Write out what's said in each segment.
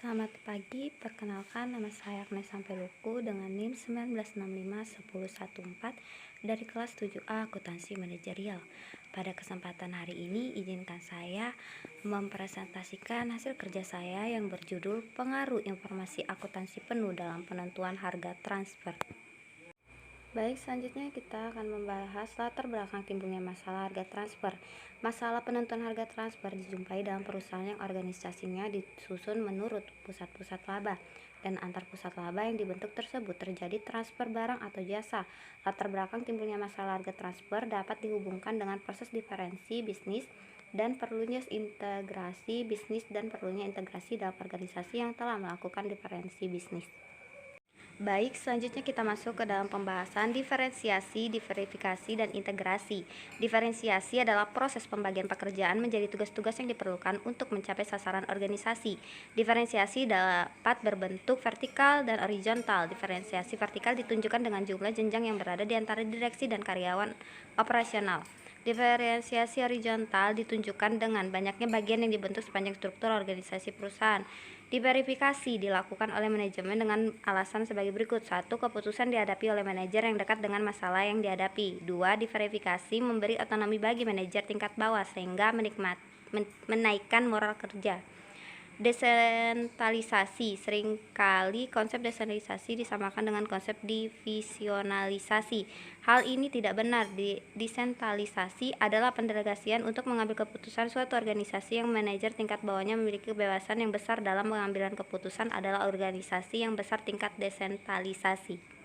Selamat pagi, perkenalkan nama saya Agnes Sampeluku dengan NIM 19651014 dari kelas 7A Akuntansi Manajerial. Pada kesempatan hari ini, izinkan saya mempresentasikan hasil kerja saya yang berjudul Pengaruh Informasi Akuntansi Penuh dalam Penentuan Harga Transfer. Baik, selanjutnya kita akan membahas latar belakang timbulnya masalah harga transfer. Masalah penentuan harga transfer dijumpai dalam perusahaan yang organisasinya disusun menurut pusat-pusat laba dan antar pusat laba yang dibentuk tersebut terjadi transfer barang atau jasa. Latar belakang timbulnya masalah harga transfer dapat dihubungkan dengan proses diferensi bisnis dan perlunya integrasi bisnis dan perlunya integrasi dalam organisasi yang telah melakukan diferensi bisnis. Baik, selanjutnya kita masuk ke dalam pembahasan diferensiasi, diverifikasi, dan integrasi. Diferensiasi adalah proses pembagian pekerjaan menjadi tugas-tugas yang diperlukan untuk mencapai sasaran organisasi. Diferensiasi dapat berbentuk vertikal dan horizontal. Diferensiasi vertikal ditunjukkan dengan jumlah jenjang yang berada di antara direksi dan karyawan operasional. Diferensiasi horizontal ditunjukkan dengan banyaknya bagian yang dibentuk sepanjang struktur organisasi perusahaan. Diverifikasi dilakukan oleh manajemen dengan alasan sebagai berikut. 1. Keputusan dihadapi oleh manajer yang dekat dengan masalah yang dihadapi. 2. Diverifikasi memberi otonomi bagi manajer tingkat bawah sehingga menaikkan moral kerja. Desentralisasi. Seringkali konsep desentralisasi disamakan dengan konsep divisionalisasi. Hal ini tidak benar. Desentralisasi adalah pendelegasian untuk mengambil keputusan suatu organisasi yang manajer tingkat bawahnya memiliki kebebasan yang besar dalam pengambilan keputusan adalah organisasi yang besar tingkat desentralisasi.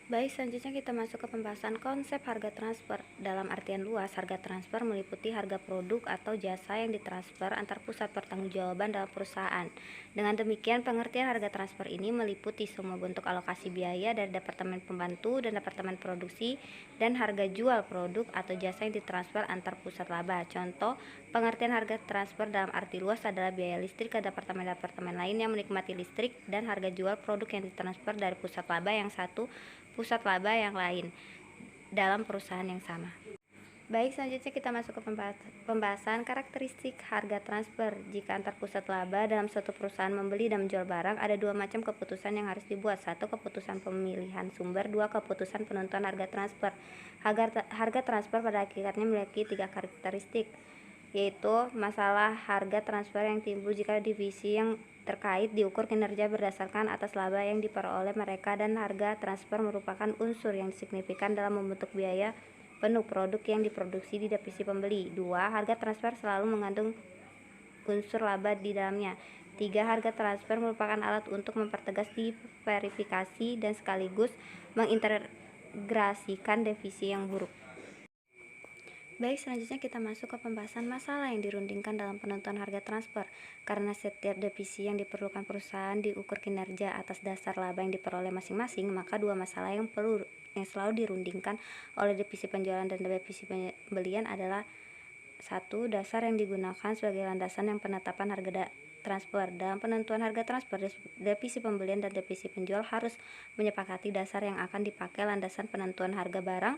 Baik, selanjutnya kita masuk ke pembahasan konsep harga transfer. Dalam artian luas, harga transfer meliputi harga produk atau jasa yang ditransfer antar pusat pertanggungjawaban dalam perusahaan. Dengan demikian, pengertian harga transfer ini meliputi semua bentuk alokasi biaya dari departemen pembantu dan departemen produksi dan harga jual produk atau jasa yang ditransfer antar pusat laba. Contoh, pengertian harga transfer dalam arti luas adalah biaya listrik ke departemen-departemen lain yang menikmati listrik dan harga jual produk yang ditransfer dari pusat laba yang satu pusat laba yang lain dalam perusahaan yang sama. Baik, selanjutnya kita masuk ke pembahasan karakteristik harga transfer. Jika antar pusat laba dalam suatu perusahaan membeli dan menjual barang, ada dua macam keputusan yang harus dibuat. 1. Keputusan pemilihan sumber. 2. Keputusan penentuan harga transfer. Harga transfer pada hakikatnya memiliki 3 karakteristik, yaitu masalah harga transfer yang timbul jika divisi yang terkait diukur kinerja berdasarkan atas laba yang diperoleh mereka, dan harga transfer merupakan unsur yang signifikan dalam membentuk biaya penuh produk yang diproduksi di divisi pembeli. 2. Harga transfer selalu mengandung unsur laba di dalamnya. 3. Harga transfer merupakan alat untuk mempertegas diverifikasi dan sekaligus mengintegrasikan divisi yang buruk. Baik, selanjutnya kita masuk ke pembahasan masalah yang dirundingkan dalam penentuan harga transfer. Karena setiap divisi yang diperlukan perusahaan diukur kinerja atas dasar laba yang diperoleh masing-masing, maka dua masalah yang selalu dirundingkan oleh divisi penjualan dan divisi pembelian adalah: 1. Dasar yang digunakan sebagai landasan yang penetapan harga transfer. Dalam penentuan harga transfer, divisi pembelian dan divisi penjual harus menyepakati dasar yang akan dipakai landasan penentuan harga barang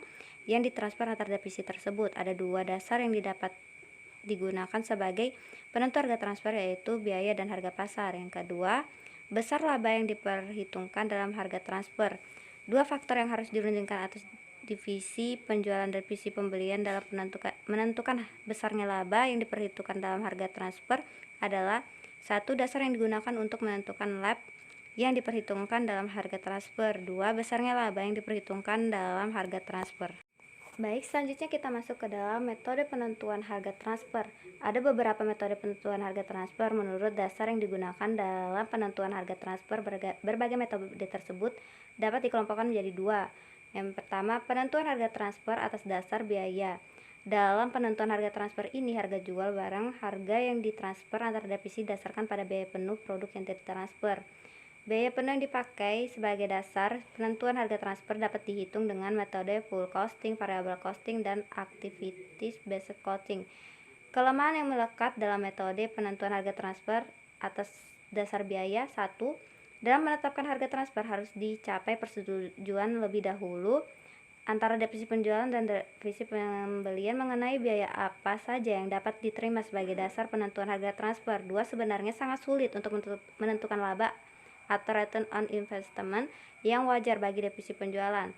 yang ditransfer antar divisi tersebut. Ada dua dasar yang dapat digunakan sebagai penentu harga transfer, yaitu biaya dan harga pasar. Yang kedua, besar laba yang diperhitungkan dalam harga transfer. Dua faktor yang harus dirundingkan atas divisi penjualan dan divisi pembelian dalam menentukan besarnya laba yang diperhitungkan dalam harga transfer adalah: 1. Dasar yang digunakan untuk menentukan lab yang diperhitungkan dalam harga transfer. 2. Besarnya laba yang diperhitungkan dalam harga transfer. Baik, selanjutnya kita masuk ke dalam metode penentuan harga transfer. Ada beberapa metode penentuan harga transfer menurut dasar yang digunakan dalam penentuan harga transfer. Berbagai metode tersebut dapat dikelompokkan menjadi dua. Yang pertama, penentuan harga transfer atas dasar biaya. Dalam penentuan harga transfer ini, harga jual barang harga yang ditransfer antar divisi didasarkan pada biaya penuh produk yang ditransfer. Biaya penuh yang dipakai sebagai dasar penentuan harga transfer dapat dihitung dengan metode full costing, variable costing, dan activities based costing. Kelemahan yang melekat dalam metode penentuan harga transfer atas dasar biaya: 1. Dalam menetapkan harga transfer harus dicapai persetujuan lebih dahulu antara divisi penjualan dan divisi pembelian mengenai biaya apa saja yang dapat diterima sebagai dasar penentuan harga transfer. Dua, sebenarnya sangat sulit untuk menentukan laba atau return on investment yang wajar bagi divisi penjualan.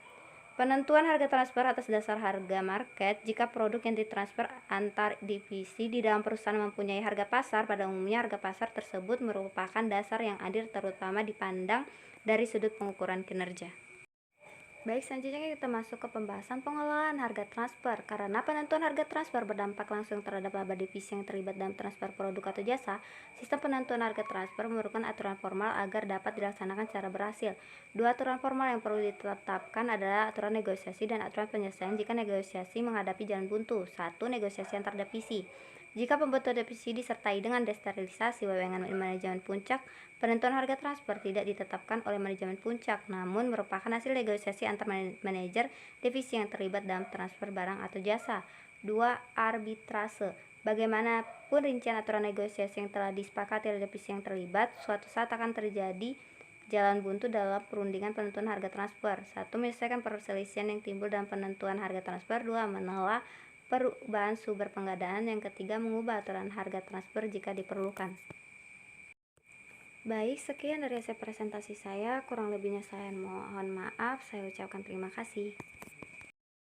Penentuan harga transfer atas dasar harga market. Jika produk yang ditransfer antar divisi di dalam perusahaan mempunyai harga pasar, pada umumnya harga pasar tersebut merupakan dasar yang adil terutama dipandang dari sudut pengukuran kinerja. Baik, selanjutnya kita masuk ke pembahasan pengelolaan harga transfer. Karena penentuan harga transfer berdampak langsung terhadap laba divisi yang terlibat dalam transfer produk atau jasa, sistem penentuan harga transfer memerlukan aturan formal agar dapat dilaksanakan secara berhasil. Dua aturan formal yang perlu ditetapkan adalah aturan negosiasi dan aturan penyelesaian jika negosiasi menghadapi jalan buntu. 1. Negosiasi antar divisi. Jika pembentukan divisi disertai dengan desterilisasi wewengan manajemen puncak, penentuan harga transfer tidak ditetapkan oleh manajemen puncak, namun merupakan hasil negosiasi antar manajer divisi yang terlibat dalam transfer barang atau jasa. 2. Arbitrase. Bagaimanapun rincian aturan negosiasi yang telah disepakati oleh divisi yang terlibat, suatu saat akan terjadi jalan buntu dalam perundingan penentuan harga transfer. 1. Menyelesaikan perselisihan yang timbul dalam penentuan harga transfer. 2. Menelaah perubahan sumber pengadaan. Yang ketiga, mengubah aturan harga transfer jika diperlukan. Baik, sekian dari hasil presentasi saya. Kurang lebihnya saya mohon maaf. Saya ucapkan terima kasih.